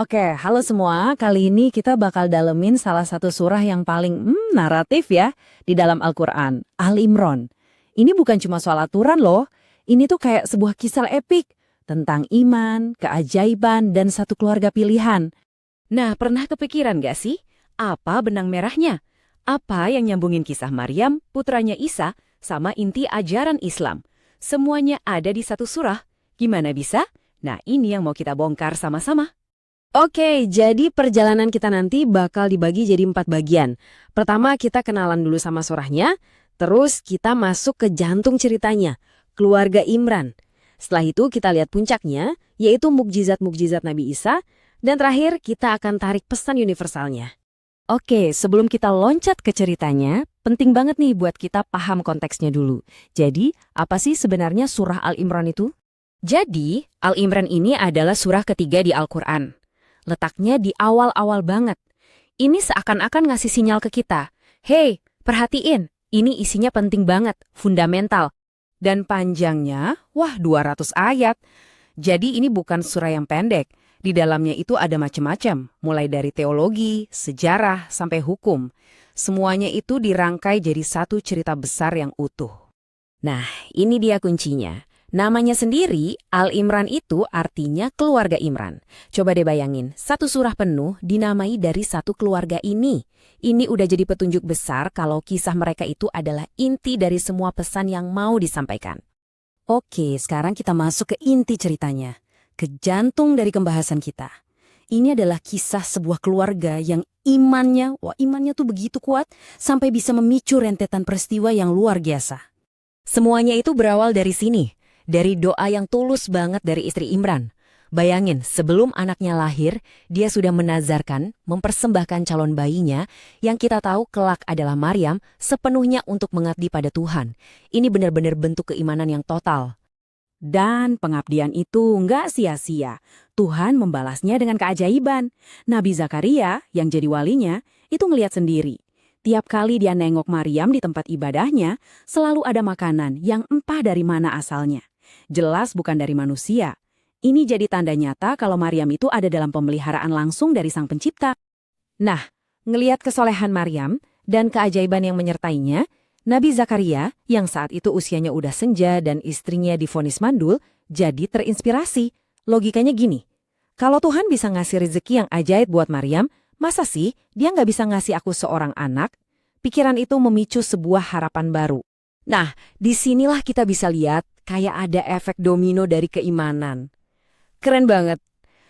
Oke, halo semua. Kali ini kita bakal dalemin salah satu surah yang paling naratif ya di dalam Al-Quran, Al-Imran. Ini bukan cuma soal aturan loh, ini tuh kayak sebuah kisah epik tentang iman, keajaiban, dan satu keluarga pilihan. Nah, pernah kepikiran gak sih? Apa benang merahnya? Apa yang nyambungin kisah Maryam, putranya Isa, sama inti ajaran Islam? Semuanya ada di satu surah. Gimana bisa? Nah, ini yang mau kita bongkar sama-sama. Oke, jadi perjalanan kita nanti bakal dibagi jadi 4 bagian. Pertama kita kenalan dulu sama surahnya, terus kita masuk ke jantung ceritanya, keluarga Imran. Setelah itu kita lihat puncaknya, yaitu mukjizat-mukjizat Nabi Isa, dan terakhir kita akan tarik pesan universalnya. Oke, sebelum kita loncat ke ceritanya, penting banget nih buat kita paham konteksnya dulu. Jadi, apa sih sebenarnya surah Al-Imran itu? Jadi, Al-Imran ini adalah surah ketiga di Al-Quran. Letaknya di awal-awal banget. Ini seakan-akan ngasih sinyal ke kita. Hei, perhatiin, ini isinya penting banget, fundamental. Dan panjangnya, 200 ayat. Jadi ini bukan surah yang pendek. Di dalamnya itu ada macam-macam, mulai dari teologi, sejarah, sampai hukum. Semuanya itu dirangkai jadi satu cerita besar yang utuh. Nah, ini dia kuncinya. Namanya sendiri, Al-Imran itu artinya keluarga Imran. Coba deh bayangin, satu surah penuh dinamai dari satu keluarga ini. Ini udah jadi petunjuk besar kalau kisah mereka itu adalah inti dari semua pesan yang mau disampaikan. Oke, sekarang kita masuk ke inti ceritanya, ke jantung dari pembahasan kita. Ini adalah kisah sebuah keluarga yang imannya tuh begitu kuat sampai bisa memicu rentetan peristiwa yang luar biasa. Semuanya itu berawal dari sini. Dari doa yang tulus banget dari istri Imran. Bayangin, sebelum anaknya lahir, dia sudah menazarkan, mempersembahkan calon bayinya, yang kita tahu kelak adalah Maryam, sepenuhnya untuk mengabdi pada Tuhan. Ini benar-benar bentuk keimanan yang total. Dan pengabdian itu nggak sia-sia. Tuhan membalasnya dengan keajaiban. Nabi Zakaria, yang jadi walinya, itu ngelihat sendiri. Tiap kali dia nengok Maryam di tempat ibadahnya, selalu ada makanan yang entah dari mana asalnya. Jelas bukan dari manusia. Ini jadi tanda nyata kalau Maryam itu ada dalam pemeliharaan langsung dari Sang Pencipta. Nah, ngelihat kesolehan Maryam dan keajaiban yang menyertainya, Nabi Zakaria, yang saat itu usianya udah senja dan istrinya divonis mandul, jadi terinspirasi. Logikanya gini, kalau Tuhan bisa ngasih rezeki yang ajaib buat Maryam, masa sih dia nggak bisa ngasih aku seorang anak? Pikiran itu memicu sebuah harapan baru. Nah, disinilah kita bisa lihat kayak ada efek domino dari keimanan. Keren banget.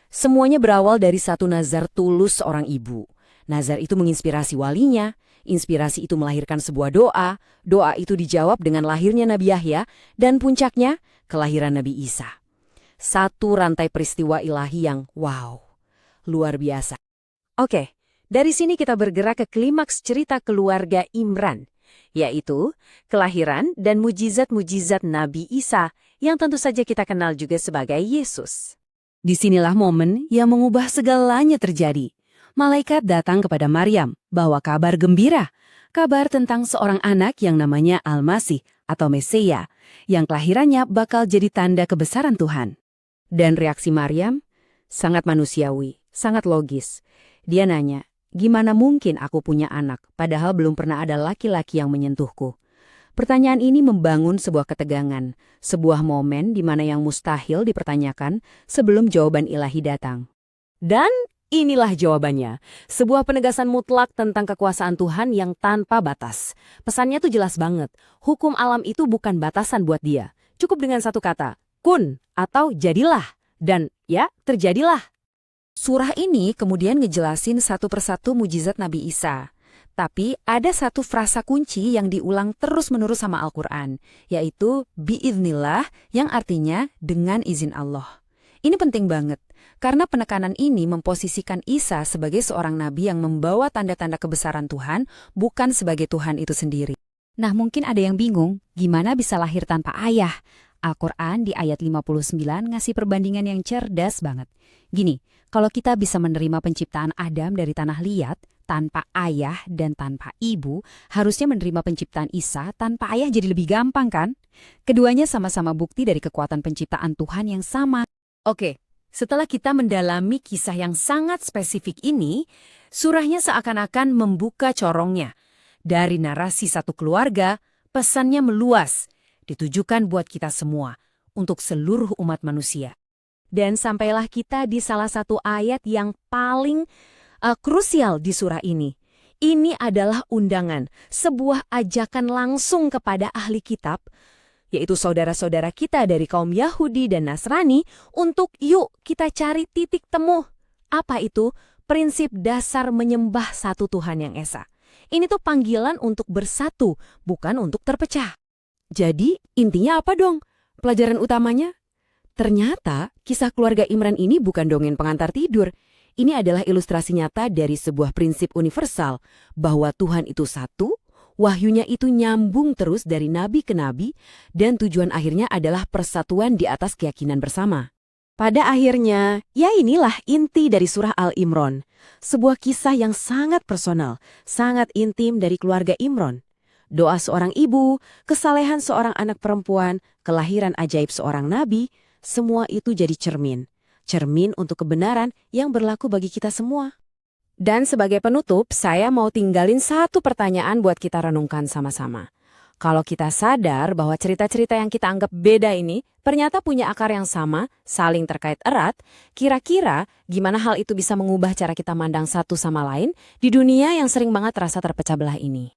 Semuanya berawal dari satu nazar tulus seorang ibu. Nazar itu menginspirasi walinya, inspirasi itu melahirkan sebuah doa, doa itu dijawab dengan lahirnya Nabi Yahya, dan puncaknya kelahiran Nabi Isa. Satu rantai peristiwa ilahi yang wow, luar biasa. Oke, dari sini kita bergerak ke klimaks cerita keluarga Imran, yaitu kelahiran dan mujizat-mujizat Nabi Isa yang tentu saja kita kenal juga sebagai Yesus. Disinilah momen yang mengubah segalanya terjadi. Malaikat datang kepada Maryam bawa kabar gembira, kabar tentang seorang anak yang namanya Al-Masih atau Mesia, yang kelahirannya bakal jadi tanda kebesaran Tuhan. Dan reaksi Maryam sangat manusiawi, sangat logis. Dia nanya, gimana mungkin aku punya anak, padahal belum pernah ada laki-laki yang menyentuhku? Pertanyaan ini membangun sebuah ketegangan, sebuah momen di mana yang mustahil dipertanyakan sebelum jawaban ilahi datang. Dan inilah jawabannya, sebuah penegasan mutlak tentang kekuasaan Tuhan yang tanpa batas. Pesannya tuh jelas banget, hukum alam itu bukan batasan buat dia. Cukup dengan satu kata, kun atau jadilah, dan ya terjadilah. Surah ini kemudian ngejelasin satu persatu mujizat Nabi Isa. Tapi ada satu frasa kunci yang diulang terus-menerus sama Al-Quran, yaitu biiznillah yang artinya dengan izin Allah. Ini penting banget, karena penekanan ini memposisikan Isa sebagai seorang nabi yang membawa tanda-tanda kebesaran Tuhan, bukan sebagai Tuhan itu sendiri. Nah, mungkin ada yang bingung, gimana bisa lahir tanpa ayah? Al-Quran di ayat 59 ngasih perbandingan yang cerdas banget. Gini, kalau kita bisa menerima penciptaan Adam dari tanah liat, tanpa ayah dan tanpa ibu, harusnya menerima penciptaan Isa tanpa ayah jadi lebih gampang kan? Keduanya sama-sama bukti dari kekuatan penciptaan Tuhan yang sama. Oke, Setelah kita mendalami kisah yang sangat spesifik ini, surahnya seakan-akan membuka corongnya. Dari narasi satu keluarga, pesannya meluas, ditujukan buat kita semua, untuk seluruh umat manusia. Dan sampailah kita di salah satu ayat yang paling krusial di surah ini. Ini adalah undangan, sebuah ajakan langsung kepada ahli kitab, yaitu saudara-saudara kita dari kaum Yahudi dan Nasrani, untuk yuk kita cari titik temu. Apa itu? Prinsip dasar menyembah satu Tuhan yang esa. Ini tuh panggilan untuk bersatu, bukan untuk terpecah. Jadi, intinya apa dong? Pelajaran utamanya? Ternyata, kisah keluarga Imran ini bukan dongeng pengantar tidur. Ini adalah ilustrasi nyata dari sebuah prinsip universal, bahwa Tuhan itu satu, wahyunya itu nyambung terus dari nabi ke nabi, dan tujuan akhirnya adalah persatuan di atas keyakinan bersama. Pada akhirnya, ya inilah inti dari surah Al-Imran. Sebuah kisah yang sangat personal, sangat intim dari keluarga Imran. Doa seorang ibu, kesalehan seorang anak perempuan, kelahiran ajaib seorang nabi, semua itu jadi cermin. Cermin untuk kebenaran yang berlaku bagi kita semua. Dan sebagai penutup, saya mau tinggalin satu pertanyaan buat kita renungkan sama-sama. Kalau kita sadar bahwa cerita-cerita yang kita anggap beda ini ternyata punya akar yang sama, saling terkait erat, kira-kira gimana hal itu bisa mengubah cara kita mandang satu sama lain di dunia yang sering banget terasa terpecah belah ini?